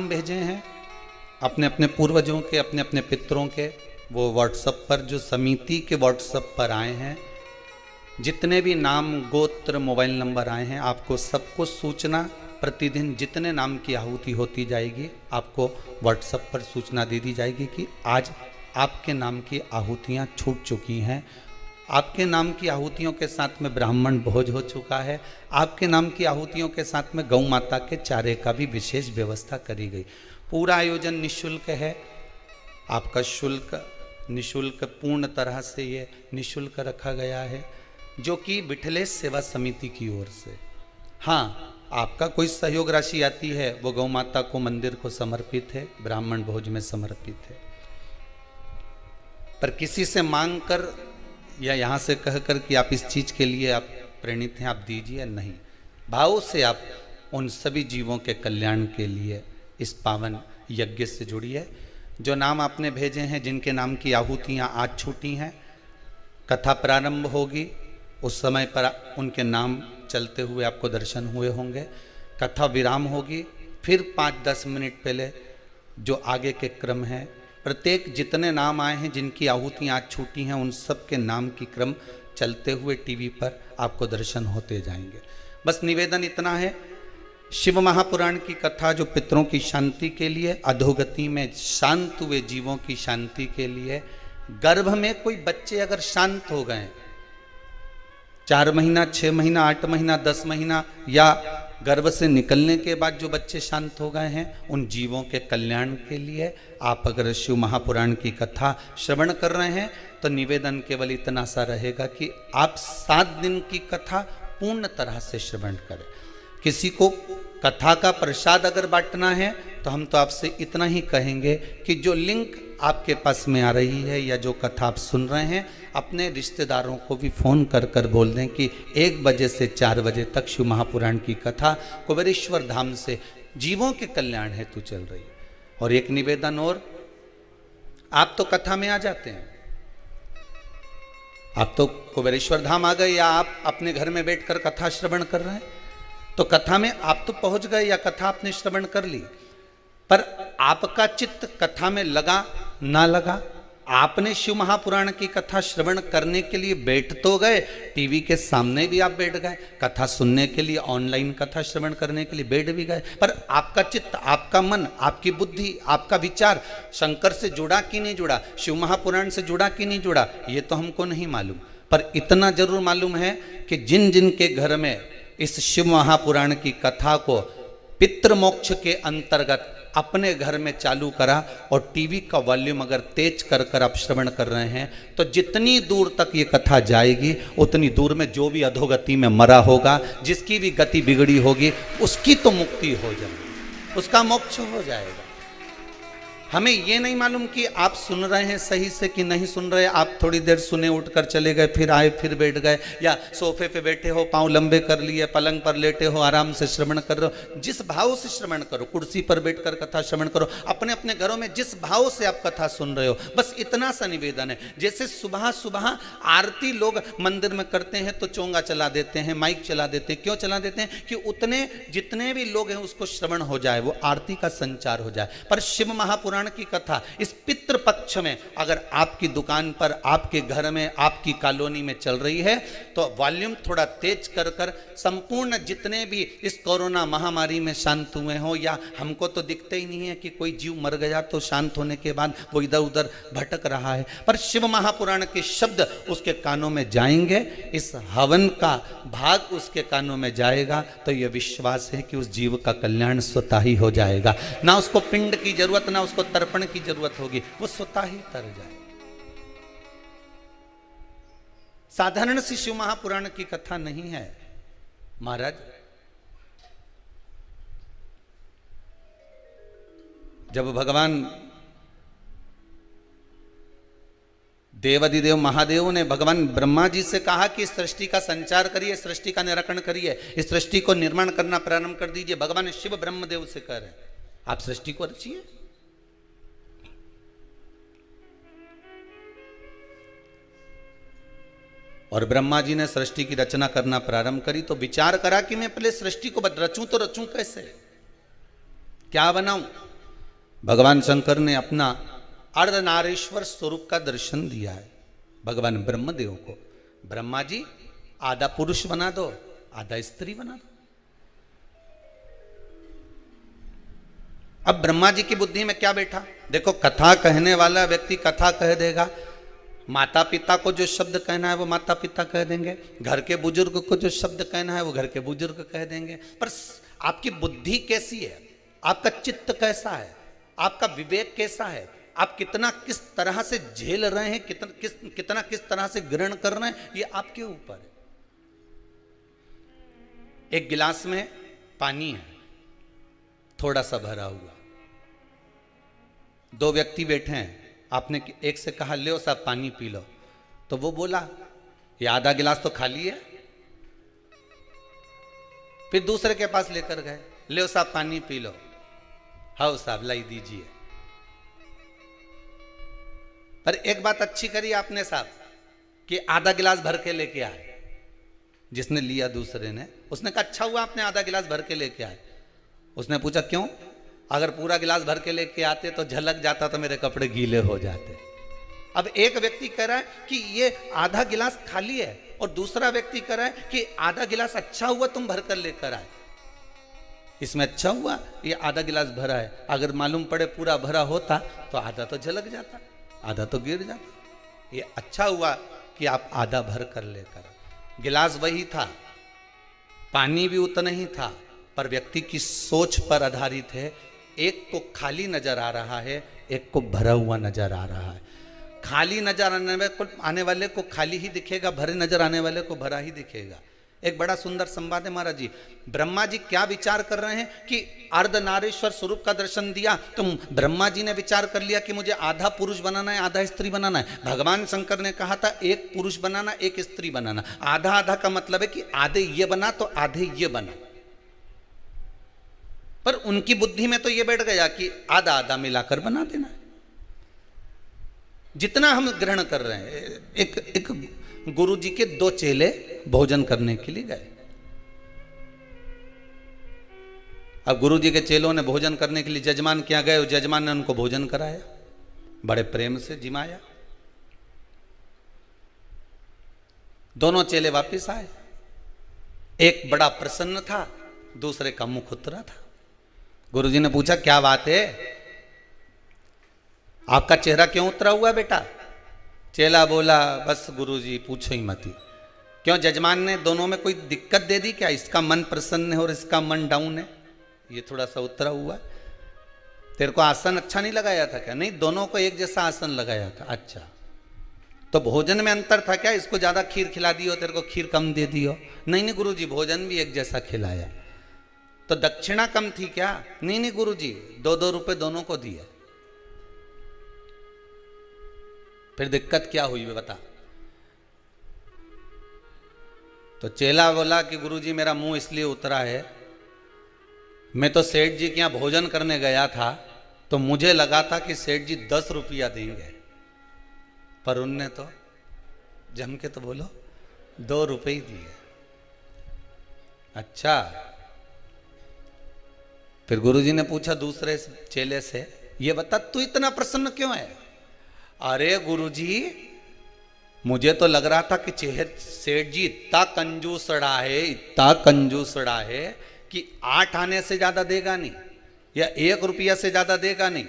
नाम भेजे हैं अपने अपने पूर्वजों के, अपने अपने पितरों के, वो व्हाट्सएप पर, जो समिति के व्हाट्सएप पर आए हैं, जितने भी नाम, गोत्र, मोबाइल नंबर आए हैं, आपको सबको सूचना प्रतिदिन जितने नाम की आहुति होती जाएगी आपको व्हाट्सएप पर सूचना दे दी जाएगी कि आज आपके नाम की आहुतियाँ छूट चुकी हैं, आपके नाम की आहुतियों के साथ में ब्राह्मण भोज हो चुका है, आपके नाम की आहुतियों के साथ में गौ माता के चारे का भी विशेष व्यवस्था करी गई। पूरा आयोजन निःशुल्क है, आपका शुल्क निःशुल्क, पूर्ण तरह से ये निःशुल्क रखा गया है, जो कि विठलेश सेवा समिति की ओर से। हाँ, आपका कोई सहयोग राशि आती है वो गौ माता को, मंदिर को समर्पित है, ब्राह्मण भोज में समर्पित है। पर किसी से मांग कर या यहाँ से कहकर कि आप इस चीज के लिए आप प्रेरित हैं, आप दीजिए, नहीं, भाव से आप उन सभी जीवों के कल्याण के लिए इस पावन यज्ञ से जुड़िए। जो नाम आपने भेजे हैं, जिनके नाम की आहुतियाँ आज छूटी हैं, कथा प्रारंभ होगी, उस समय पर उनके नाम चलते हुए आपको दर्शन हुए होंगे। कथा विराम होगी, फिर 5-10 मिनट पहले जो आगे के क्रम है, प्रत्येक जितने नाम आए हैं, जिनकी आहुतियाँ आज छूटी हैं, उन सब के नाम की क्रम चलते हुए टीवी पर आपको दर्शन होते जाएंगे। बस निवेदन इतना है, शिव महापुराण की कथा जो पितरों की शांति के लिए, अधोगति में शांत हुए जीवों की शांति के लिए, गर्भ में कोई बच्चे अगर शांत हो गए, 4 महीना, 6 महीना, 8 महीना, 10 महीना, या गर्भ से निकलने के बाद जो बच्चे शांत हो गए हैं, उन जीवों के कल्याण के लिए आप अगर शिव महापुराण की कथा श्रवण कर रहे हैं तो निवेदन केवल इतना सा रहेगा कि आप 7 दिन की कथा पूर्ण तरह से श्रवण करें। किसी को कथा का प्रसाद अगर बांटना है तो हम तो आपसे इतना ही कहेंगे कि जो लिंक आपके पास में आ रही है या जो कथा आप सुन रहे हैं, अपने रिश्तेदारों को भी फ़ोन कर कर बोल दें कि 1 बजे से 4 बजे तक शिव महापुराण की कथा कुबेरेश्वर धाम से जीवों के कल्याण हेतु चल रही है। और एक निवेदन और, आप तो कथा में आ जाते हैं, आप तो कुबेरेश्वर धाम आ गए या आप अपने घर में बैठकर कथा श्रवण कर रहे हैं, तो कथा में आप तो पहुंच गए या कथा आपने श्रवण कर ली, पर आपका चित्त कथा में लगा ना लगा, आपने शिव महापुराण की कथा श्रवण करने के लिए बैठ तो गए, टीवी के सामने भी आप बैठ गए, कथा सुनने के लिए, ऑनलाइन कथा श्रवण करने के लिए बैठ भी गए, पर आपका चित्त, आपका मन, आपकी बुद्धि, आपका विचार शंकर से जुड़ा कि नहीं जुड़ा, शिव महापुराण से जुड़ा कि नहीं जुड़ा, ये तो हमको नहीं मालूम। पर इतना जरूर मालूम है कि जिन जिन के घर में इस शिव महापुराण की कथा को पितृमोक्ष के अंतर्गत अपने घर में चालू करा और टीवी का वॉल्यूम अगर तेज कर कर आप श्रवण कर रहे हैं, तो जितनी दूर तक ये कथा जाएगी उतनी दूर में जो भी अधोगति में मरा होगा, जिसकी भी गति बिगड़ी होगी, उसकी तो मुक्ति हो जाएगी, उसका मोक्ष हो जाएगा। हमें ये नहीं मालूम कि आप सुन रहे हैं सही से कि नहीं सुन रहे। आप थोड़ी देर सुने, उठकर चले गए, फिर आए, फिर बैठ गए, या सोफे पे बैठे हो, पांव लंबे कर लिए, पलंग पर लेटे हो, आराम से श्रवण कर रहे हो, जिस भाव से श्रवण करो, कुर्सी पर बैठकर कथा श्रवण करो, अपने अपने घरों में जिस भाव से आप कथा सुन रहे हो, बस इतना सा निवेदन है। जैसे सुबह सुबह आरती लोग मंदिर में करते हैं तो चोंगा चला देते हैं, माइक चला देते हैं, क्यों चला देते हैं? कि उतने जितने भी लोग हैं उसको श्रवण हो जाए, वो आरती का संचार हो जाए। पर शिव महापुराण की कथा इस पितृ पक्ष में अगर आपकी दुकान पर, आपके घर में, आपकी कॉलोनी में चल रही है, तो वॉल्यूम थोड़ा तेज कर कर संपूर्ण जितने भी इस कोरोना महामारी में शांत हुए हो, या हमको तो दिखते ही नहीं है कि कोई जीव मर गया तो शांत होने के बाद वो इधर उधर भटक रहा है, पर शिव महापुराण के शब्द उसके कानों में जाएंगे, इस हवन का भाग उसके कानों में जाएगा, तो यह विश्वास है कि उस जीव का कल्याण स्वतः ही हो जाएगा। ना उसको पिंड की जरूरत, ना उसको तर्पण की जरूरत होगी, वो स्वतः ही तर जाए। साधारण सी शिव महापुराण की कथा नहीं है महाराज। जब भगवान देवादिदेव महादेव ने भगवान ब्रह्मा जी से कहा कि सृष्टि का संचार करिए, सृष्टि का निराकरण करिए, इस सृष्टि को निर्माण करना प्रारंभ कर दीजिए, भगवान शिव ब्रह्मदेव से कह रहे हैं आप सृष्टि को रचिए। और ब्रह्मा जी ने सृष्टि की रचना करना प्रारंभ करी तो विचार करा कि मैं पहले सृष्टि को रचूं तो रचूं कैसे, क्या बनाऊं। भगवान शंकर ने अपना अर्धनारीश्वर स्वरूप का दर्शन दिया है भगवान ब्रह्मदेव को। ब्रह्मा जी आधा पुरुष बना दो, आधा स्त्री बना दो। अब ब्रह्मा जी की बुद्धि में क्या बैठा? देखो, कथा कहने वाला व्यक्ति कथा कह देगा, माता पिता को जो शब्द कहना है वो माता पिता कह देंगे, घर के बुजुर्ग को जो शब्द कहना है वो घर के बुजुर्ग कह देंगे। पर आपकी बुद्धि कैसी है, आपका चित्त कैसा है, आपका विवेक कैसा है, आप कितना किस तरह से झेल रहे हैं, कितना किस तरह से ग्रहण कर रहे हैं, ये आपके ऊपर है। एक गिलास में पानी है, थोड़ा सा भरा हुआ, दो व्यक्ति बैठे हैं, आपने एक से कहा ले साहब पानी पी लो, तो वो बोला ये आधा गिलास तो खाली है। फिर दूसरे के पास लेकर गए, ले साहब पानी पी लो, हाँ साहब लाई दीजिए। पर एक बात अच्छी करी आपने साहब कि आधा गिलास भर के लेके आए। जिसने लिया दूसरे ने, उसने कहा अच्छा हुआ आपने आधा गिलास भर के लेके आए। उसने पूछा क्यों? अगर पूरा गिलास भर के लेके आते तो झलक जाता तो मेरे कपड़े गीले हो जाते। अब एक व्यक्ति कह रहा है कि ये आधा गिलास खाली है और दूसरा व्यक्ति कह रहा है कि आधा गिलास अच्छा हुआ तुम भर कर लेकर आए। इसमें अच्छा हुआ ये आधा गिलास भरा है, अगर मालूम पड़े पूरा भरा होता तो आधा तो झलक जाता, आधा तो गिर जाता। ये अच्छा हुआ कि आप आधा भर कर लेकर आए। गिलास वही था, पानी भी उतना ही था, पर व्यक्ति की सोच पर आधारित है। एक को खाली नजर आ रहा है, एक को भरा हुआ नजर आ रहा है। खाली नजर आने वाले को खाली ही दिखेगा, भरे नजर आने वाले को भरा ही दिखेगा। एक बड़ा सुंदर संवाद है महाराज जी। ब्रह्मा जी क्या विचार कर रहे हैं कि अर्धनारीश्वर स्वरूप का दर्शन दिया, तो ब्रह्मा जी ने विचार कर लिया कि मुझे आधा पुरुष बनाना है, आधा स्त्री बनाना है। भगवान शंकर ने कहा था एक पुरुष बनाना, एक स्त्री बनाना। आधा आधा का मतलब है कि आधे ये बना तो आधे ये बना। पर उनकी बुद्धि में तो ये बैठ गया कि आधा आधा मिलाकर बना देना है। जितना हम ग्रहण कर रहे हैं, एक गुरु जी के दो चेले भोजन करने के लिए गए। अब गुरु जी के चेलों ने भोजन करने के लिए जजमान क्या गए, जजमान ने उनको भोजन कराया, बड़े प्रेम से जिमाया। दोनों चेले वापस आए, एक बड़ा प्रसन्न था, दूसरे का मुख उतरा था। गुरुजी ने पूछा क्या बात है, आपका चेहरा क्यों उतरा हुआ बेटा? चेला बोला बस गुरुजी पूछो ही मत। क्यों, जजमान ने दोनों में कोई दिक्कत दे दी क्या? इसका मन प्रसन्न है और इसका मन डाउन है, ये थोड़ा सा उतरा हुआ। तेरे को आसन अच्छा नहीं लगाया था क्या? नहीं, दोनों को एक जैसा आसन लगाया था। अच्छा, तो भोजन में अंतर था क्या? इसको ज्यादा खीर खिला दी हो, तेरे को खीर कम दे दी हो? नहीं नहीं गुरुजी, भोजन भी एक जैसा खिलाया। तो दक्षिणा कम थी क्या? नहीं नहीं गुरुजी, 2-2 रुपए दोनों को दिए। फिर दिक्कत क्या हुई बता? तो चेला बोला कि गुरुजी मेरा मुंह इसलिए उतरा है, मैं तो सेठ जी के यहां भोजन करने गया था तो मुझे लगा था कि सेठ जी 10 रुपया देंगे, पर उनने तो जम के तो बोलो 2 रुपए ही दिए। अच्छा, फिर गुरुजी ने पूछा दूसरे चेले से, ये बता तू इतना प्रसन्न क्यों है? अरे गुरुजी, मुझे तो लग रहा था कि सेठ जी इतना कंजूसड़ा है, इतना कंजूसड़ा है कि 8 आने से ज्यादा देगा नहीं या 1 रुपया से ज्यादा देगा नहीं।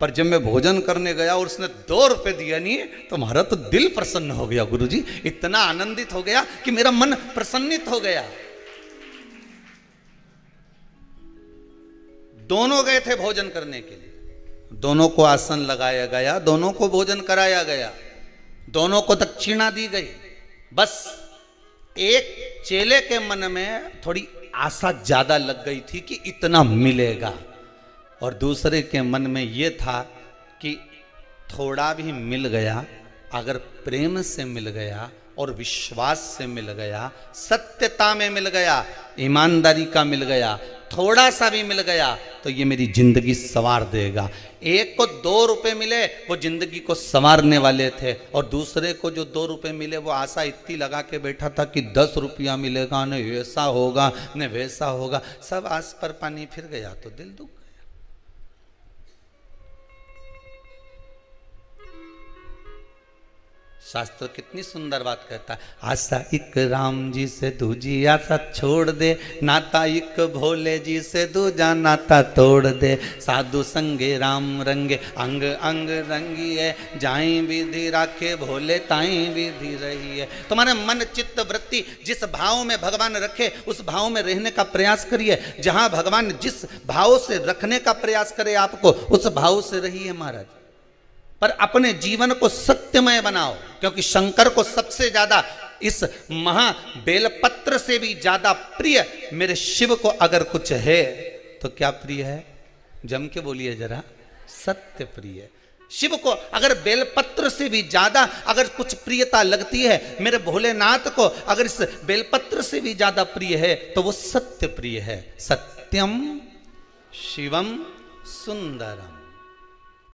पर जब मैं भोजन करने गया और उसने 2 रुपए दिया नहीं, तो हमारा तो दिल प्रसन्न हो गया गुरुजी, इतना आनंदित हो गया कि मेरा मन प्रसन्नित हो गया। दोनों गए थे भोजन करने के लिए, दोनों को आसन लगाया गया, दोनों को भोजन कराया गया, दोनों को दक्षिणा दी गई। बस एक चेले के मन में थोड़ी आशा ज्यादा लग गई थी कि इतना मिलेगा, और दूसरे के मन में यह था कि थोड़ा भी मिल गया, अगर प्रेम से मिल गया और विश्वास से मिल गया, सत्यता में मिल गया, ईमानदारी का मिल गया, थोड़ा सा भी मिल गया तो ये मेरी जिंदगी संवार देगा। एक को 2 रुपए मिले, वो जिंदगी को संवारने वाले थे, और दूसरे को जो 2 रुपए मिले वो आशा इतनी लगा के बैठा था कि 10 रुपया मिलेगा, न ऐसा होगा न वैसा होगा। सब आस पर पानी फिर गया तो दिल दुख गया। शास्त्र कितनी सुंदर बात कहता है, आशा एक राम जी से दूजी आशा छोड़ दे, नाता एक भोले जी से दूजा नाता तोड़ दे, साधु संगे राम रंगे अंग अंग रंगिए, जाई विधि राखे भोले ताई विधि रही है। तुम्हारे मन चित्त वृत्ति जिस भाव में भगवान रखे उस भाव में रहने का प्रयास करिए। जहां भगवान जिस भाव से रखने का प्रयास करे आपको उस भाव से रहिए महाराज। पर अपने जीवन को सत्यमय बनाओ, क्योंकि शंकर को सबसे ज्यादा इस महा बेलपत्र से भी ज्यादा प्रिय मेरे शिव को अगर कुछ है तो क्या प्रिय है? जम के बोलिए जरा, सत्य प्रिय। शिव को अगर बेलपत्र से भी ज्यादा अगर कुछ प्रियता लगती है, मेरे भोलेनाथ को अगर इस बेलपत्र से भी ज्यादा प्रिय है तो वो सत्य प्रिय है। सत्यम शिवम सुंदरम।